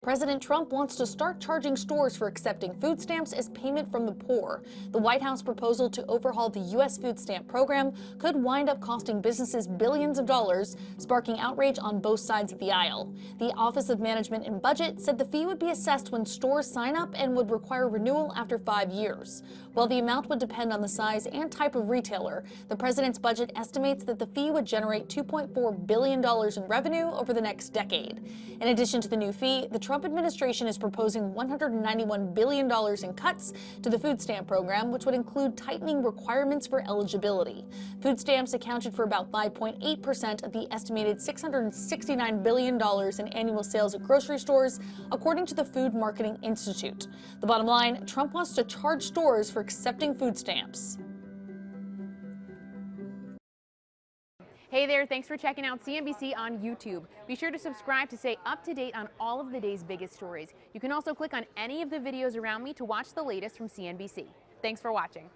President Trump wants to start charging stores for accepting food stamps as payment from the poor. The White House proposal to overhaul the U.S. food stamp program could wind up costing businesses billions of dollars, sparking outrage on both sides of the aisle. The Office of Management and Budget said the fee would be assessed when stores sign up and would require renewal after 5 years. While the amount would depend on the size and type of retailer, the president's budget estimates that the fee would generate $2.4 billion in revenue over the next decade. In addition to the new fee, the Trump administration is proposing $191 billion in cuts to the food stamp program, which would include tightening requirements for eligibility. Food stamps accounted for about 5.8% of the estimated $669 billion in annual sales at grocery stores, according to the Food Marketing Institute. The bottom line, Trump wants to charge stores for accepting food stamps. Hey there, thanks for checking out CNBC on YouTube. Be sure to subscribe to stay up to date on all of the day's biggest stories. You can also click on any of the videos around me to watch the latest from CNBC. Thanks for watching.